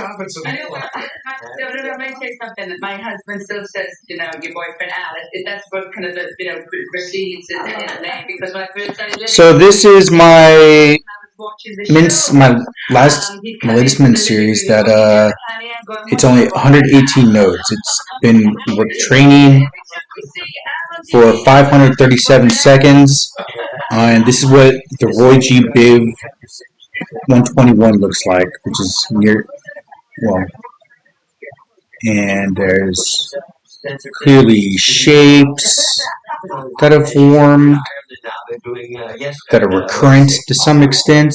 having some fun. I may say something that my husband still says, you know, your boyfriend Alice. That's what kind of the, you know, precedes in the name. Because when I first started living, so this is my my latest min series that it's only 118 nodes. It's been training for 537 seconds, and this is what the Roy G. Biv 121 looks like, which is near, well, and there's clearly shapes that have formed, that are recurrent to some extent,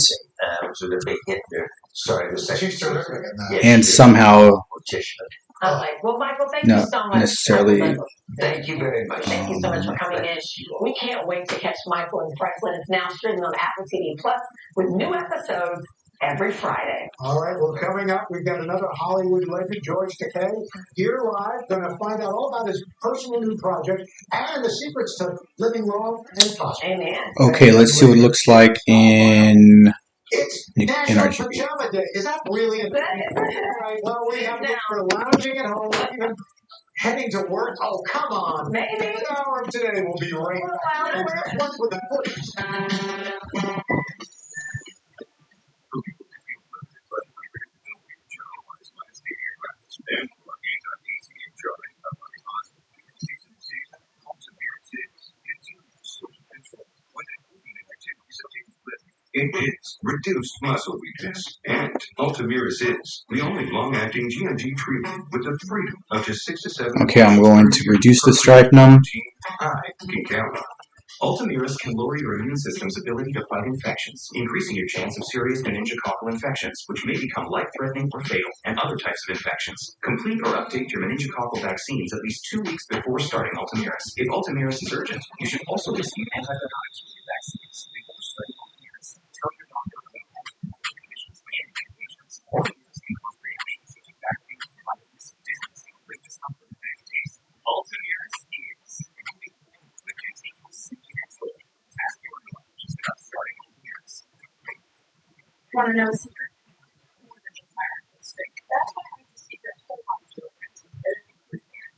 and somehow not necessarily. Thank you very much. Thank you so much for coming in. We can't wait to catch Michael and Franklin. It's now streaming on Apple TV Plus with new episodes every Friday. All right, well, coming up, we've got another Hollywood legend, George Takei, here live. Going to find out all about his personal new project and the secrets to living long and prosperous. Amen. Okay, let's see what it looks like in National RGB. Pajama Day. Is that really a thing? All right, well, we have looked for lounging at home, even heading to work. Oh, come on. Maybe. The hour of today will be right back. What's with the footage? It is reduced muscle weakness, and Ultomiris is the only long-acting GMG treatment with the freedom of just 6 to 7. Okay, I'm going to reduce the strychnine. I can count on. Ultomiris can lower your immune system's ability to fight infections, increasing your chance of serious meningococcal infections, which may become life-threatening or fatal, and other types of infections. Complete or update your meningococcal vaccines at least 2 weeks before starting Ultomiris. If Ultomiris is urgent, you should also receive antibiotics with your vaccines. Before starting Ultomiris, tell your doctor about conditions and medications. Ultomiris can cause reactions such as back pain, tiredness, dizziness, weight discomfort, and agitation. Ultomiris is the continuous symptom control. Ask your oncologist about starting Ultomiris. Want to know a secret? More than just my stick. That's why I have the secret whole body deodorant.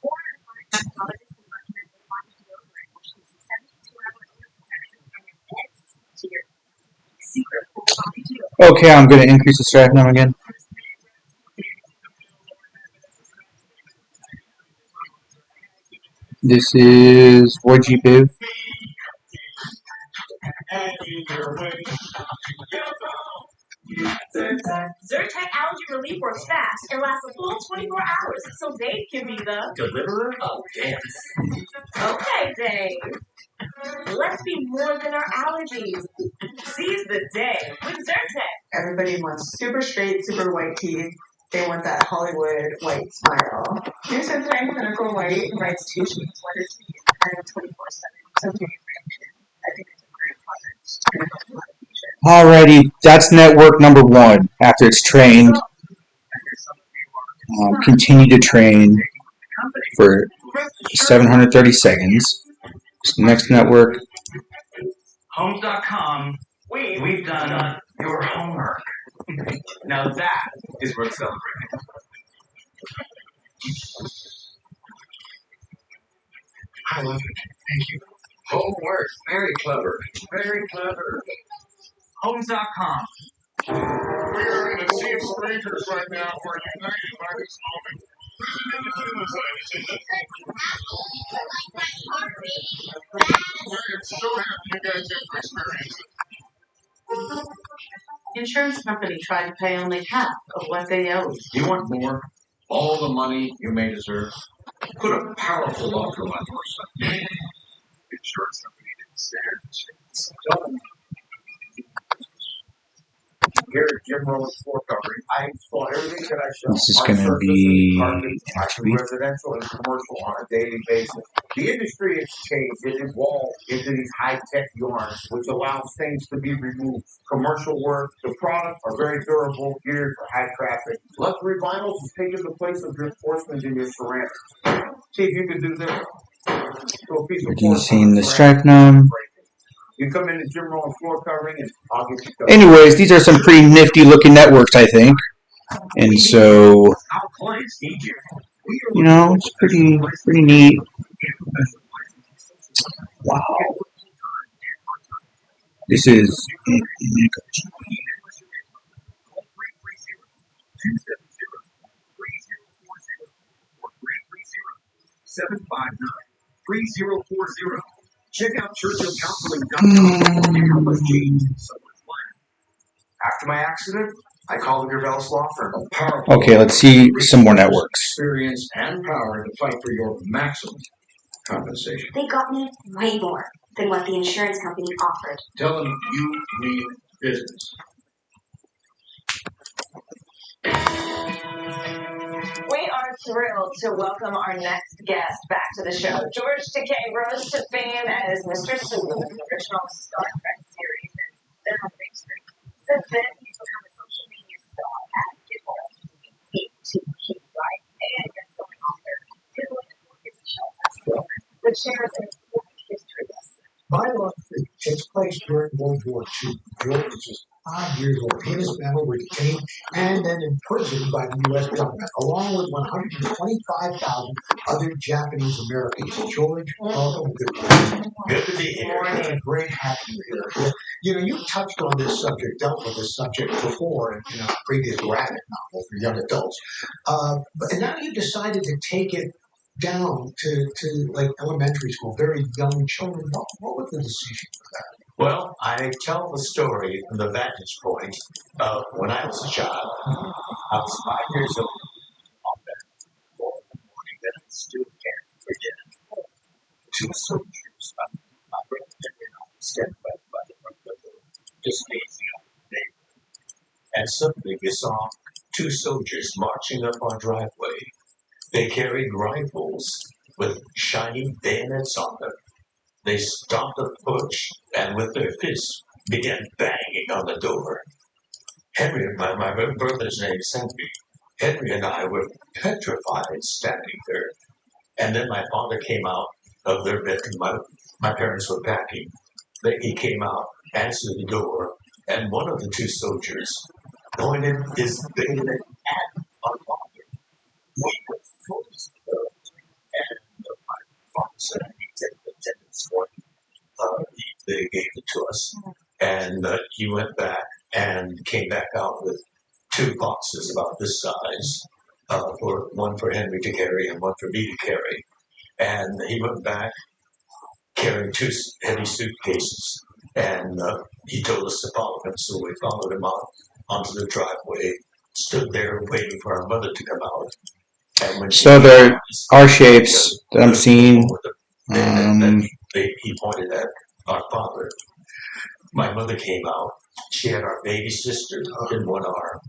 Or a oncologist can recommend whole body deodorant, which gives you 72-hour odor protection and adds to your secret whole body deodorant. Okay, I'm going to increase the strychnine again. This is Roy G. Biv. Zyrtec allergy relief works fast and lasts a full 24 hours, so Dave can be the Deliverer of dance. okay, Dave. Let's be more than our allergies. Seize the day with Zyrtec. Everybody wants super straight, super white teeth. They want that Hollywood white smile. Here's a friend clinical white and writes 2 sheets, letter teeth, and 24/7. So can you I think it's a great product. Alrighty, that's network number 1. After it's trained, continue to train for 730 seconds. Next network. Homes.com, we've done your homework. Now that is worth celebrating. I love it. Thank you. Homework, very clever. Very clever. Homes.com. We are in a sea of strangers right now who are united by this moment. I'm so happy you guys get to experience it. Insurance company tried to pay only half of what they owed. You want more? All the money you may deserve? Put a powerful offer on your son. Insurance company didn't stand. Here at Jim Rowan's floor covering, I install everything that I show. This is going to be residential and commercial on a daily basis. The industry has changed. It evolved into these high-tech yarns, which allows things to be removed. Commercial work, the products are very durable, geared for high traffic. Luxury vinyls is taking the place of reinforcements in your ceramics. See if you can do this. Reducing the strychnine. You come into Jim Rowan floor covering and I'll get you covered. Anyways, these are some pretty nifty looking networks, I think. And so, it's pretty neat. Wow. This is Check out churchillcounseling.com and help us change someone's life. After my accident, I called the Gervais Law Firm. okay. Let's see some more networks. Experience and power to fight for your maximum compensation. They got me way more than what the insurance company offered. Tell them you mean business. We are thrilled to welcome our next guest back to the show. George Takei rose to fame as Mr. Sulu in the original Star Trek series and then on the big screen. Since then, he's become a social media star at Gitmo, ATP, right? And best-selling author. His latest book is Shelter's Children, which shares an important history lesson. My life takes place during World War II. George was just 5 years old. He and his family were detained and then imprisoned by the U.S. government, along with 125,000 other Japanese Americans. George, welcome. Good to be here. Great having you here. You touched on this subject, dealt with this subject before in a previous graphic novel for young adults. But now you decided to take it down to like elementary school, very young children. What was the decision for that? Well, I tell the story from the vantage point of when I was a child. I was 5 years old on that morning that I still can't forget. Two soldiers, my brother and I, stepped back by the front window, just gazing out the neighborhood. And suddenly we saw two soldiers marching up our driveway. They carried rifles with shiny bayonets on them. They stopped the porch and with their fists began banging on the door. Henry, my brother's name is Henry. Henry and I were petrified standing there. And then my father came out of their bedroom. My parents were packing. He came out, answered the door, and one of the two soldiers pointed his bayonet at our father. We were frozen. And my father said, I need to take attendance for him. They gave it to us. And he went back and came back out with two boxes about this size, one for Henry to carry and one for me to carry. And he went back carrying two heavy suitcases. And he told us to follow him, so we followed him out onto the driveway, stood there waiting for our mother to come out. And when So there are shapes that I'm seeing. He pointed at our father. My mother came out. She had our baby sister in one arm,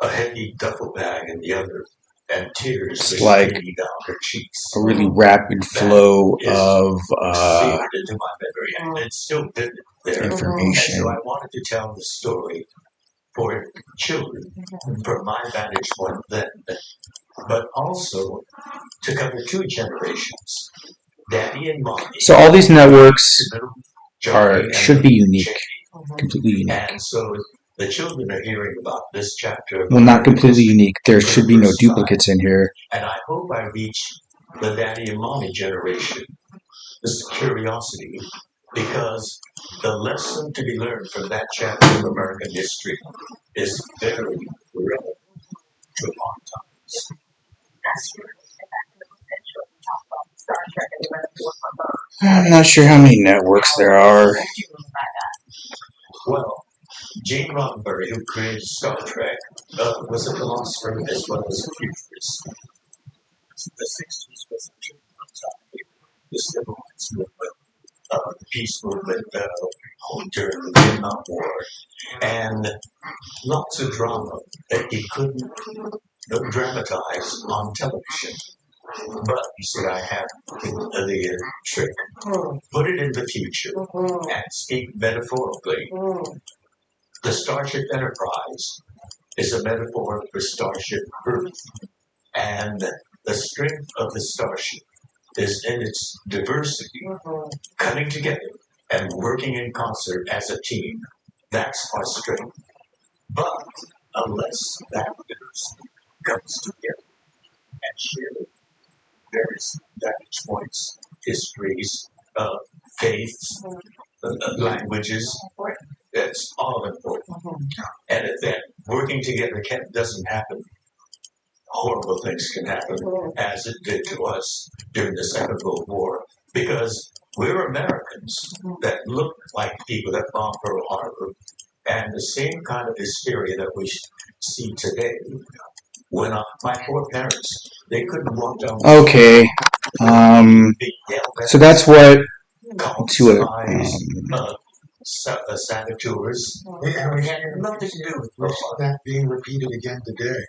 a heavy duffel bag in the other, and tears It's were like streaming down her cheeks. a really rapid flow of Seared into my memory, and it's still vivid there. information. And so I wanted to tell the story for children from my vantage point then, but also to cover two generations, Daddy and Mommy. So all these networks should be unique, completely unique. And so the children are hearing about this chapter. Well, not completely unique. There should be no duplicates in here. And I hope I reach the Daddy and Mommy generation. This is curiosity, because the lesson to be learned from that chapter of American history is very relevant to our times. I'm not sure how many networks there are. Well, Gene Roddenberry, who created Star Trek, was a philosopher as well as a futurist. The 60s was a turbulent time. The civil rights movement, the peace movement during the Vietnam War, and lots of drama that he couldn't dramatize on television. But he said, I have the trick. Put it in the future and speak metaphorically. The Starship Enterprise is a metaphor for Starship Earth. And the strength of the Starship is in its diversity, coming together and working in concert as a team. That's our strength. But unless that comes together and share various vantage points, histories, faiths, languages. That's all important. And if that working together doesn't happen, horrible things can happen, as it did to us during the Second World War, because we're Americans that look like people that bombed Pearl Harbor, and the same kind of hysteria that we see today. When my poor parents, they couldn't walk down. Okay. So that's what. Let's see what. Saboteurs. And we had nothing to do with that being repeated again today.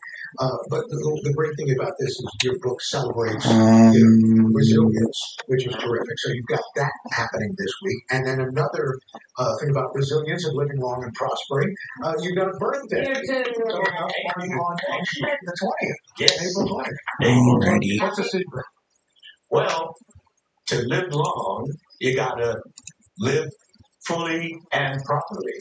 But the great thing about this is your book celebrates resilience, which is terrific. So you've got that happening this week. And then another thing about resilience and living long and prospering, you've got a birthday. You do. So on the 20th. Yes. April 20th. Alrighty. What's the secret? Well, to live long, you got to live fully and properly.